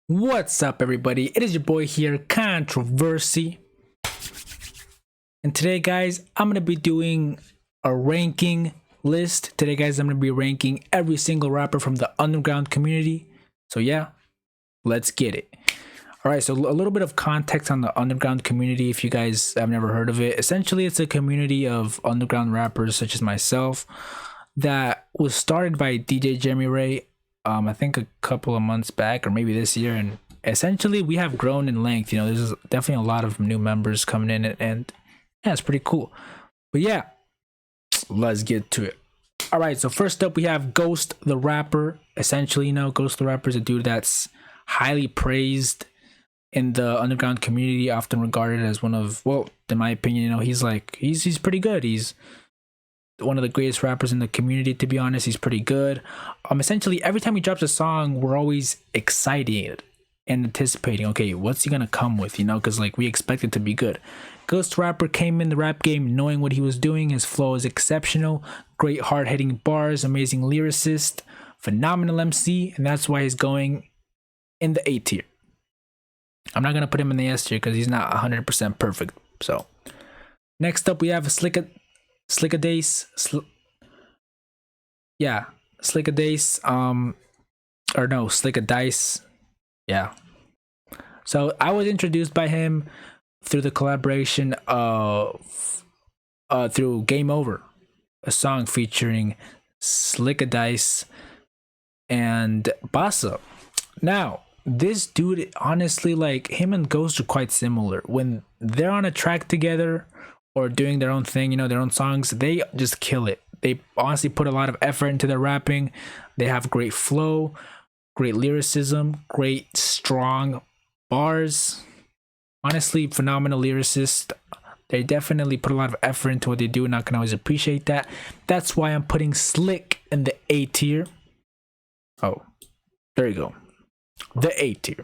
What's up, everybody? It is your boy here, Controversy. And today, guys, I'm going to be doing a ranking list. Today, guys, I'm going to be ranking every single rapper from the underground community. So, yeah, let's get it. All right, so a little bit of context on the underground community if you guys have never heard of it. Essentially, it's a community of underground rappers such as myself that was started by DJ Jeremy Ray, I think a couple of months back or maybe this year, and essentially we have grown in length. There's definitely a lot of new members coming in, and yeah, it's pretty cool. But yeah, let's get to it. All right, so first up we have Ghost the Rapper. Essentially, Ghost the Rapper is a dude that's highly praised in the underground community, often regarded as one of, well, in my opinion, he's pretty good. He's one of the greatest rappers in the community, to be honest. He's pretty good. Essentially every time he drops a song, we're always excited and anticipating, okay, what's he gonna come with, because we expect it to be good. Ghost Rapper came in the rap game knowing what he was doing. His flow is exceptional, great hard-hitting bars, amazing lyricist, phenomenal MC, and that's why he's going in the A tier. I'm not gonna put him in the S tier because he's not 100% perfect. So next up we have Slickadace. Slickadace. Yeah. So I was introduced by him through the collaboration of through Game Over, a song featuring Slickadace and Bossa. Now, this dude, honestly, him and Ghost are quite similar. When they're on a track together or doing their own thing, their own songs, they just kill it. They honestly put a lot of effort into their rapping. They have great flow, great lyricism, great strong bars. Honestly, phenomenal lyricist. They definitely put a lot of effort into what they do, and I can always appreciate that. That's why I'm putting Slick in the A tier. Oh, there you go. The A tier.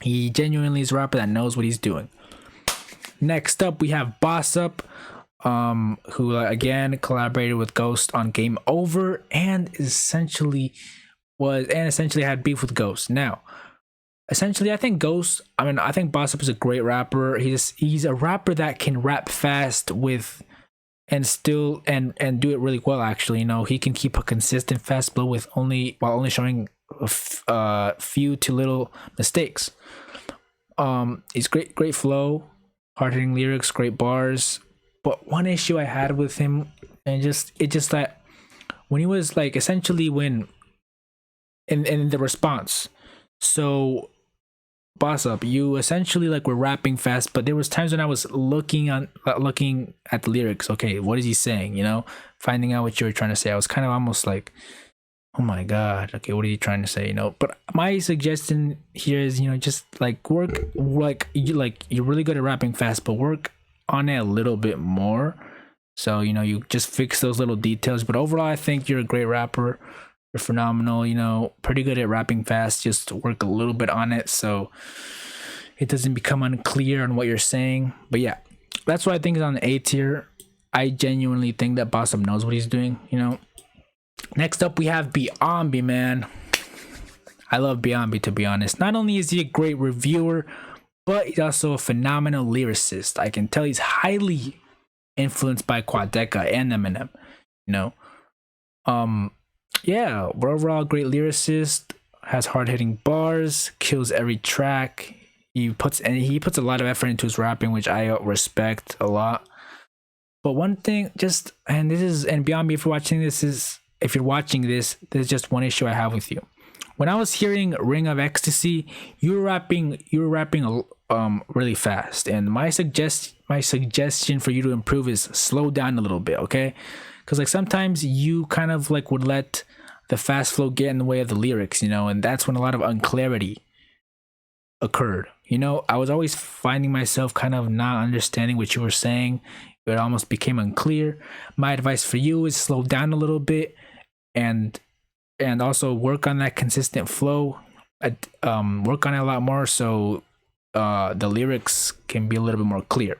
He genuinely is a rapper that knows what he's doing. Next up, we have Boss Up, who again collaborated with Ghost on Game Over and essentially had beef with Ghost. Now, essentially, I think Boss Up is a great rapper. He's a rapper that can rap fast with and still and do it really well. Actually, he can keep a consistent fast flow while only showing a few to little mistakes. He's great flow, hard-hitting lyrics, great bars. But one issue I had with him, and just that when he was when in the response, so Boss Up, you essentially were rapping fast, but there was times when I was looking at the lyrics. Okay, what is he saying? Finding out what you were trying to say. I was kind of almost like, oh my god, okay, what are you trying to say? But my suggestion here is, just work, you're really good at rapping fast, but work on it a little bit more. So you just fix those little details. But overall, I think you're a great rapper. You're phenomenal. Pretty good at rapping fast. Just work a little bit on it so it doesn't become unclear on what you're saying. But yeah, that's what I think is on the A tier. I genuinely think that Boss Up knows what he's doing. Next up, we have Biambi, man. I love Biambi, to be honest. Not only is he a great reviewer, but he's also a phenomenal lyricist. I can tell he's highly influenced by Quadeca and Eminem. Yeah, but overall, great lyricist. Has hard-hitting bars. Kills every track. He puts a lot of effort into his rapping, which I respect a lot. But one thing, and Biambi, if you're watching this, there's just one issue I have with you. When I was hearing Ring of Ecstasy, you were rapping really fast, and my suggestion for you to improve is slow down a little bit, okay? Because sometimes you kind of would let the fast flow get in the way of the lyrics, and that's when a lot of unclarity occurred. I was always finding myself kind of not understanding what you were saying. It almost became unclear. My advice for you is slow down a little bit and also work on that consistent flow. Work on it a lot more so the lyrics can be a little bit more clear.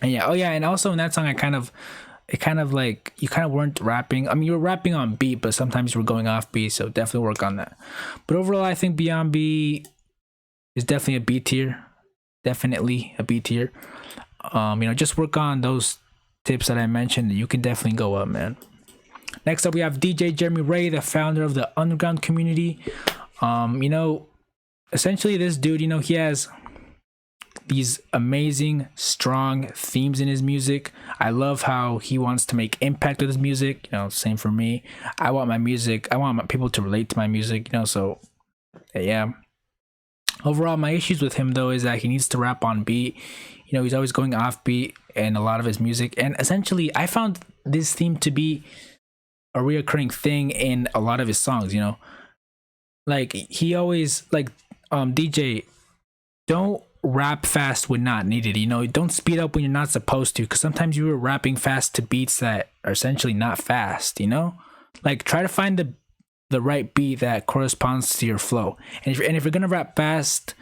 And and also in that song I kind of it kind of like you kind of weren't rapping. I mean, you were rapping on beat, but sometimes you were going off beat. So definitely work on that. But overall, I think Beyond B is definitely a B tier. Definitely a B tier. Just work on those tips that I mentioned. You can definitely go up, man. Next up, we have DJ Jeremy Ray, the founder of the underground community. Essentially this dude, he has these amazing, strong themes in his music. I love how he wants to make impact with his music. Same for me. I want my people to relate to my music, so yeah. Overall, my issues with him though is that he needs to rap on beat. He's always going off beat in a lot of his music. And essentially, I found this theme to be a reoccurring thing in a lot of his songs, Like he always DJ, don't rap fast when not needed. Don't speed up when you're not supposed to, because sometimes you were rapping fast to beats that are essentially not fast. Like try to find the right beat that corresponds to your flow. And if you're gonna rap fast,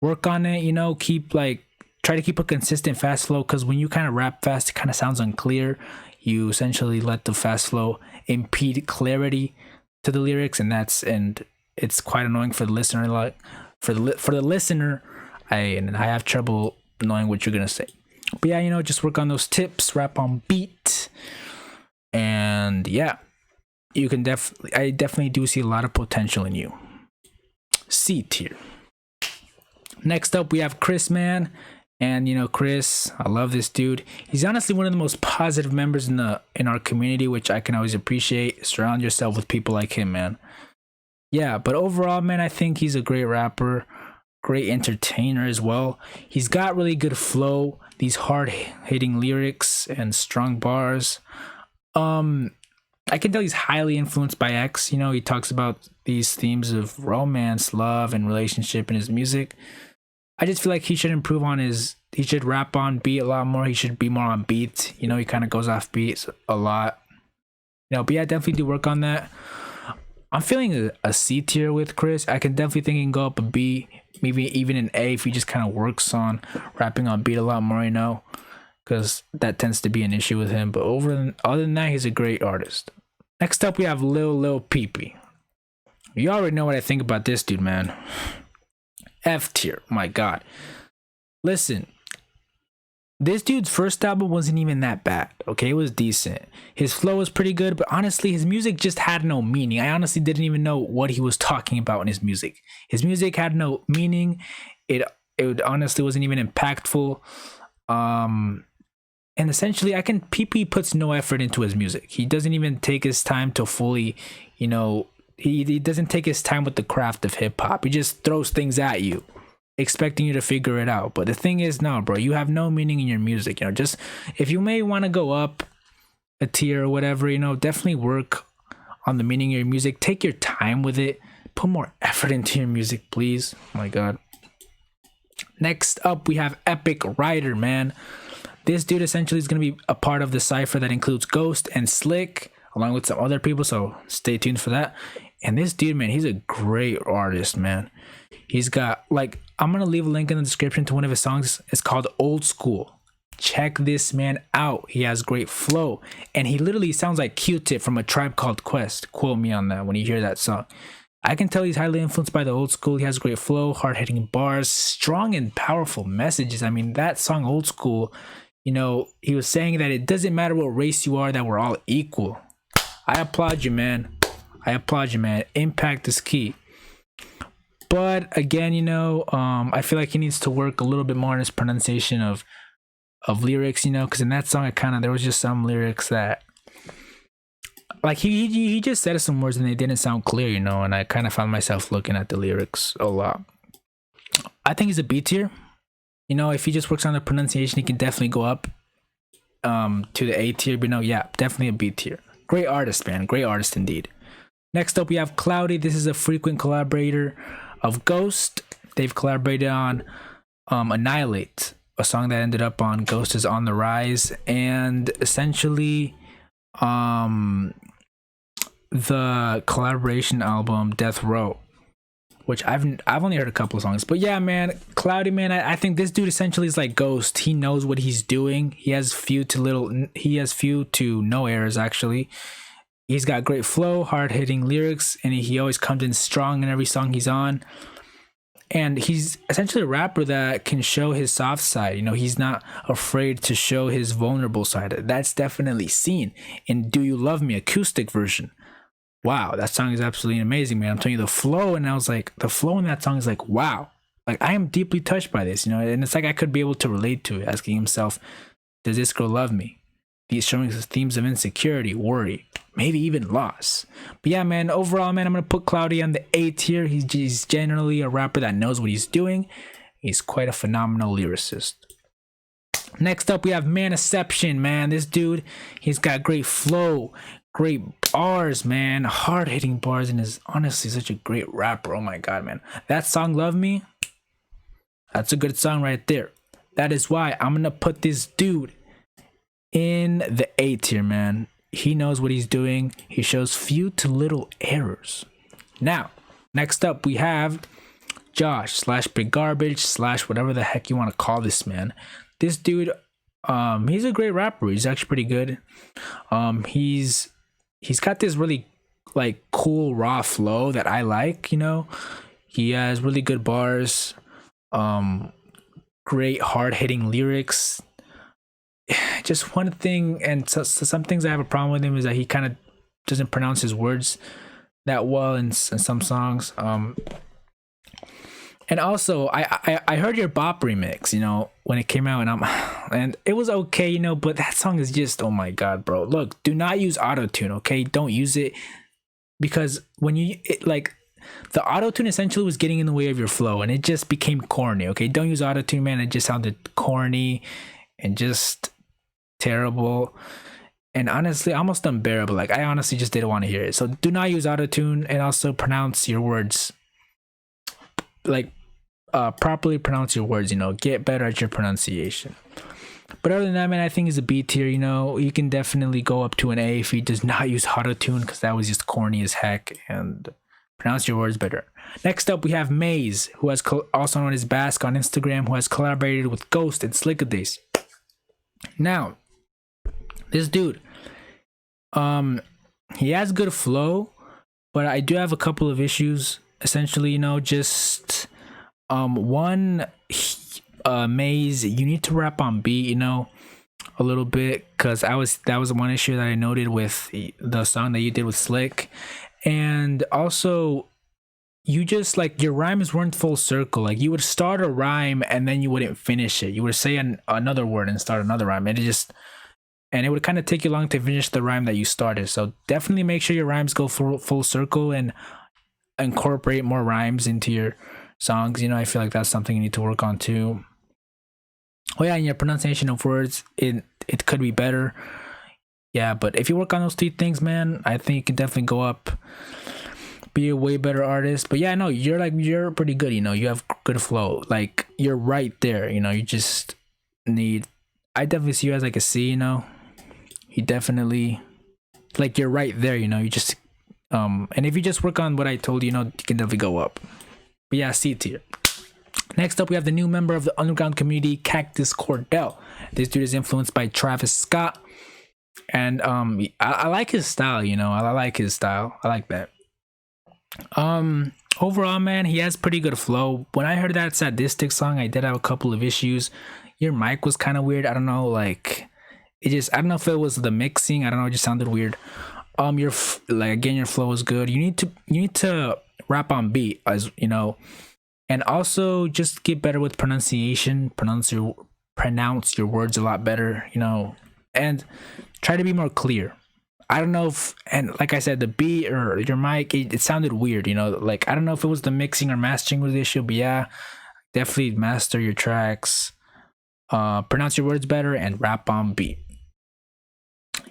work on it. Try to keep a consistent fast flow, because when you kind of rap fast, it kind of sounds unclear. You essentially let the fast flow impede clarity to the lyrics, and it's quite annoying for the listener. Like for the listener, I have trouble knowing what you're gonna say. But yeah, just work on those tips, rap on beat, and yeah, I definitely do see a lot of potential in you. C tier. Next up, we have Chris, man. And Chris, I love this dude. He's honestly one of the most positive members in our community, which I can always appreciate. Surround yourself with people like him, man. Yeah, but overall, man, I think he's a great rapper, great entertainer as well. He's got really good flow, these hard-hitting lyrics and strong bars. I can tell he's highly influenced by X. He talks about these themes of romance, love, and relationship in his music. I just feel like he should improve on he should rap on beat a lot more. He should be more on beat. He kind of goes off beats a lot. But yeah, definitely do work on that. I'm feeling a C tier with Chris. I can definitely think he can go up a B, maybe even an A if he just kind of works on rapping on beat a lot more, because that tends to be an issue with him. But other than that, he's a great artist. Next up, we have Lil Peepee. You already know what I think about this dude, man. F tier, my god. Listen, this dude's first album wasn't even that bad, okay? It was decent. His flow was pretty good, but honestly, his music just had no meaning. I honestly didn't even know what he was talking about in his music. His music had no meaning. It honestly wasn't even impactful. And essentially, PP puts no effort into his music. He doesn't even take his time to fully, he doesn't take his time with the craft of hip hop. He just throws things at you, expecting you to figure it out. But the thing is, no, bro, you have no meaning in your music. Just if you may want to go up a tier or whatever, definitely work on the meaning of your music. Take your time with it. Put more effort into your music, please. Oh my god. Next up, we have Epic Rider, man. This dude essentially is going to be a part of the cypher that includes Ghost and Slick, along with some other people, so stay tuned for that. And this dude, man, he's a great artist, man. He's got, I'm going to leave a link in the description to one of his songs. It's called Old School. Check this man out. He has great flow. And he literally sounds like Q-Tip from A Tribe Called Quest. Quote me on that when you hear that song. I can tell he's highly influenced by the Old School. He has great flow, hard-hitting bars, strong and powerful messages. I mean, that song Old School, he was saying that it doesn't matter what race you are, that we're all equal. I applaud you, man. Impact is key. But again, I feel like he needs to work a little bit more on his pronunciation of lyrics, because in that song, there was just some lyrics that, he just said some words and they didn't sound clear, and I kind of found myself looking at the lyrics a lot. I think he's a B tier. If he just works on the pronunciation, he can definitely go up to the A tier. But no, yeah, definitely a B tier. Great artist, man. Great artist indeed. Next up, we have Cloudy. This is a frequent collaborator of Ghost. They've collaborated on Annihilate, a song that ended up on Ghost is on the Rise, and essentially the collaboration album Death Row which I've only heard a couple of songs. But yeah, man, Cloudy, man, I think this dude essentially is like Ghost. He knows what he's doing. He has few to no errors actually. He's got great flow, hard-hitting lyrics, and he always comes in strong in every song he's on. And he's essentially a rapper that can show his soft side. You know, he's not afraid to show his vulnerable side. That's definitely seen in Do You Love Me acoustic version. Wow, that song is absolutely amazing, man. I'm telling you, the flow, and I was like, the flow in that song is like, wow. Like, I am deeply touched by this, you know, and it's like I could be able to relate to it, asking himself, does this girl love me? He's showing us themes of insecurity, worry, maybe even loss. But yeah, man, overall, man, I'm going to put Cloudy on the A tier. He's generally a rapper that knows what he's doing. He's quite a phenomenal lyricist. Next up, we have Manception, man. This dude, he's got great flow, great bars, man. Hard-hitting bars, and is honestly such a great rapper. Oh my God, man. That song, Love Me, that's a good song right there. That is why I'm going to put this dude in the A tier, man. He knows what he's doing. He shows few to little errors. Now, next up we have Josh / Big Garbage / whatever the heck you want to call this man. This dude, he's a great rapper. He's actually pretty good. He's got this really like cool raw flow that I like, you know. He has really good bars, great hard-hitting lyrics. Just one thing, and so some things I have a problem with him is that he kind of doesn't pronounce his words that well in some songs. And also I heard your Bop remix, you know, when it came out, and it was okay, you know, but that song is just, oh my God, bro. Look, do not use autotune, okay? Don't use it, because when like the autotune essentially was getting in the way of your flow, and it just became corny, okay? Don't use autotune, man. It just sounded corny and just terrible, and honestly almost unbearable. Like, I honestly just didn't want to hear it. So do not use autotune, and also pronounce your words, like properly pronounce your words, you know. Get better at your pronunciation. But other than that, man, I think he's a B tier. You know, you can definitely go up to an A if he does not use autotune, because that was just corny as heck, and pronounce your words better. Next up, we have Maze, who has also known as Bask on Instagram, who has collaborated with Ghost and Slickadaisy. Now, this dude, he has good flow, but I do have a couple of issues. Essentially, you know, just one, Maze, you need to rap on beat, you know, a little bit, because that was one issue that I noted with the song that you did with Slick. And also, you just, like, your rhymes weren't full circle. Like, you would start a rhyme and then you wouldn't finish it. You would say another word and start another rhyme, and it would kind of take you long to finish the rhyme that you started. So definitely make sure your rhymes go full circle, and incorporate more rhymes into your songs. You know, I feel like that's something you need to work on too. Oh yeah, and your pronunciation of words, it could be better. Yeah, but if you work on those 3 things, man, I think you can definitely go up, be a way better artist. But yeah, no, you're pretty good, you know. You have good flow. Like, you're right there, you know. You just need, I definitely see you as like a C, you know. You definitely, like, you're right there, you know. You just and if you just work on what I told you, you know, you can definitely go up. But yeah, C tier. Next up, we have the new member of the underground community, Cactus Cordell. This dude is influenced by Travis Scott, and I like his style, you know. I like his style. I like that. Overall, man, he has pretty good flow. When I heard that Sadistic song, I did have a couple of issues. Your mic was kind of weird. I don't know, like, I don't know if it was the mixing. I don't know, it just sounded weird. Your flow was good. You need to rap on beat, as you know, and also just get better with pronunciation. Pronounce your words a lot better, you know, and try to be more clear. I don't know if, and like I said, the beat or your mic, it sounded weird, you know. Like, I don't know if it was the mixing or mastering was the issue, but yeah, definitely master your tracks, pronounce your words better, and rap on beat.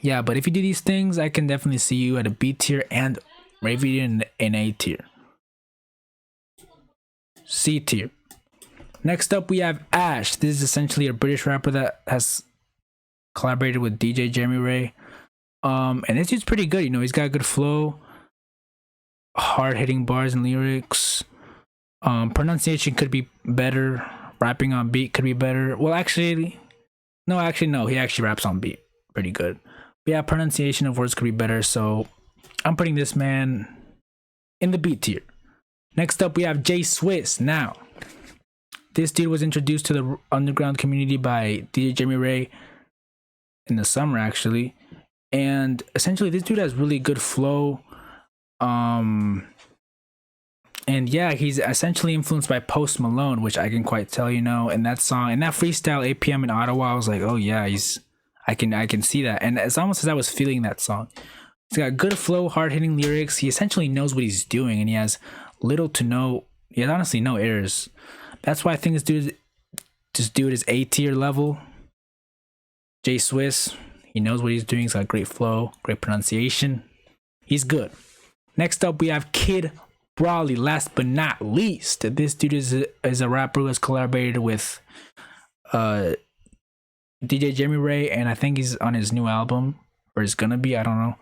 Yeah, but if you do these things, I can definitely see you at a B tier, and maybe in an A tier. C tier. Next up, we have Ash. This is essentially a British rapper that has collaborated with DJ Jeremy Ray. And this dude's pretty good, you know. He's got good flow, hard-hitting bars and lyrics. Pronunciation could be better. Rapping on beat could be better. Well, actually, no. He actually raps on beat pretty good. But yeah, pronunciation of words could be better. So I'm putting this man in the beat tier. Next up, we have J-Swiss. Now, this dude was introduced to the underground community by DJ Jimmy Ray in the summer, actually. And essentially, this dude has really good flow. And yeah, he's essentially influenced by Post Malone, which I can quite tell, you know. And that song, and that freestyle 8 p.m. in Ottawa, I was like, oh yeah, I can see that. And it's almost as I was feeling that song. He's got good flow, hard-hitting lyrics. He essentially knows what he's doing, and he has he has honestly no errors. That's why I think this dude is A tier level. J-Swiss, he knows what he's doing. He's got great flow, great pronunciation. He's good. Next up, we have Kid Brawley. Last but not least, this dude is a rapper who has collaborated with DJ Jimmy Ray, and I think he's on his new album, or is gonna be, I don't know.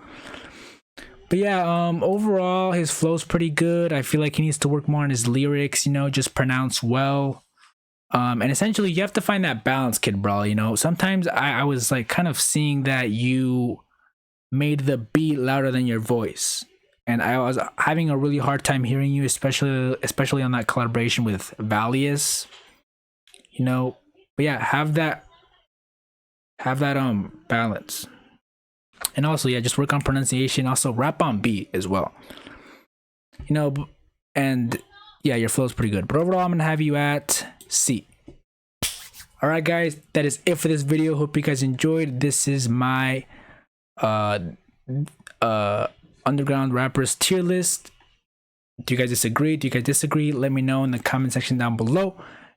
But yeah, overall his flow's pretty good. I feel like he needs to work more on his lyrics, you know, just pronounce well. And essentially you have to find that balance, Kid Brawley, you know. Sometimes I was like kind of seeing that you made the beat louder than your voice, and I was having a really hard time hearing you, especially on that collaboration with Valius, you know. But yeah, have that balance. And also, yeah, just work on pronunciation. Also, rap on beat as well. You know, and yeah, your flow's pretty good. But overall, I'm gonna have you at C. All right, guys, that is it for this video. Hope you guys enjoyed. This is my underground rappers tier list. Do you guys disagree? Do you guys disagree? Let me know in the comment section down below.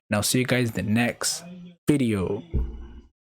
And I'll see you guys in the next video.